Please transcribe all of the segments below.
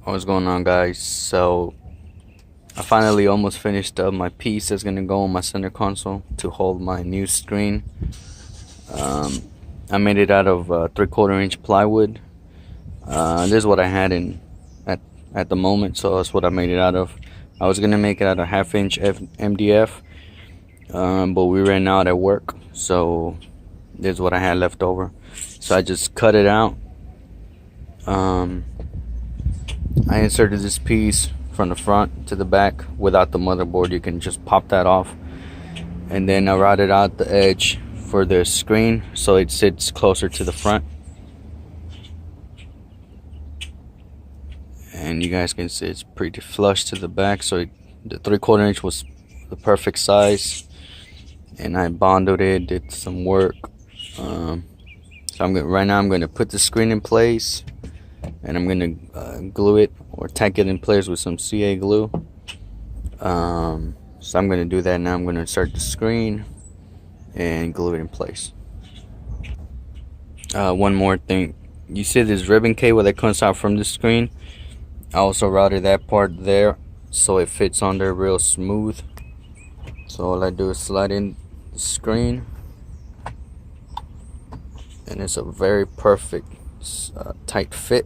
What's going on, guys? So I finally almost finished up my piece that's gonna go on my center console to hold my new screen. I made it out of 3/4 inch plywood. This is what I had at the moment, so that's what I made it out of. I was gonna make it out of 1/2 inch MDF, but we ran out at work, so this is what I had left over. So I just cut it out. I inserted this piece from the front to the back without the motherboard. You can just pop that off, and then I routed out the edge for the screen so it sits closer to the front, and you guys can see it's pretty flush to the back. So the 3/4 inch was the perfect size, and I bonded it, did some work. So right now I'm gonna put the screen in place, and I'm gonna glue it or tack it in place with some CA glue. So I'm gonna do that now. I'm gonna insert the screen and glue it in place. One more thing, you see this ribbon cable that comes out from the screen? I also routed that part there so it fits on there real smooth. So all I do is slide in the screen, and it's a very perfect tight fit.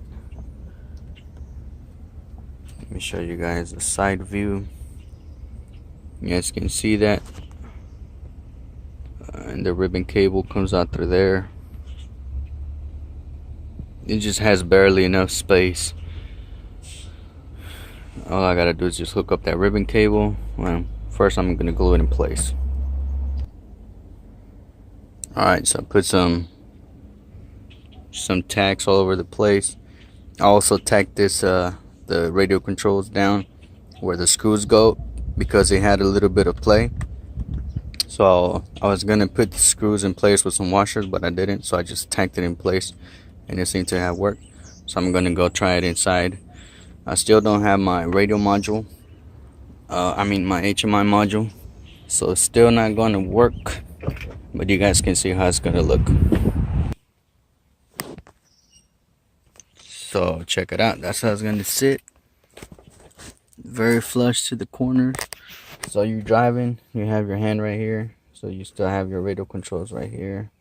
Let me show you guys a side view. You guys can see that, and the ribbon cable comes out through there. It just has barely enough space. All I gotta do is just hook up that ribbon cable. Well, first I'm gonna glue it in place. Alright, so I put some tacks all over the place. I also tacked this the radio controls down where the screws go, because it had a little bit of play. So I was gonna put the screws in place with some washers, but I didn't, so I just tacked it in place, and it seemed to have worked. So I'm gonna go try it inside. I still don't have my radio module, my HMI module, so it's still not gonna work, but you guys can see how it's gonna look. So check it out, that's how it's gonna sit. Very flush to the corners. So you're driving, you have your hand right here, so you still have your radio controls right here,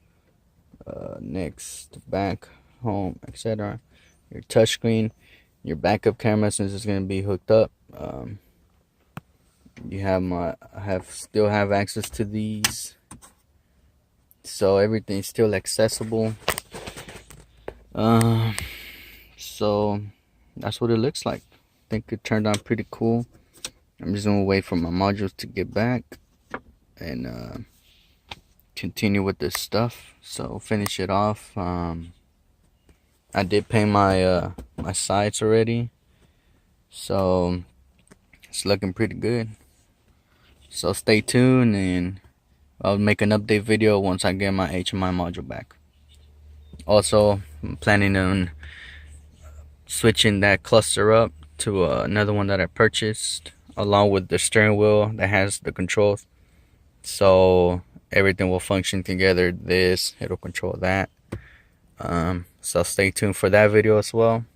next, back, home, etc. Your touch screen, your backup camera, since it's gonna be hooked up. You have still have access to these, so everything's still accessible. So that's what it looks like. I think it turned out pretty cool. I'm just gonna wait for my modules to get back and continue with this stuff. So finish it off. I did paint my my sides already, so it's looking pretty good. So stay tuned, and I'll make an update video once I get my HMI module back. Also, I'm planning on switching that cluster up to another one that I purchased, along with the steering wheel that has the controls, so everything will function together. It'll control that. So stay tuned for that video as well,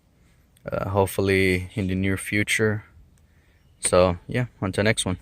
hopefully in the near future. So yeah, until next one.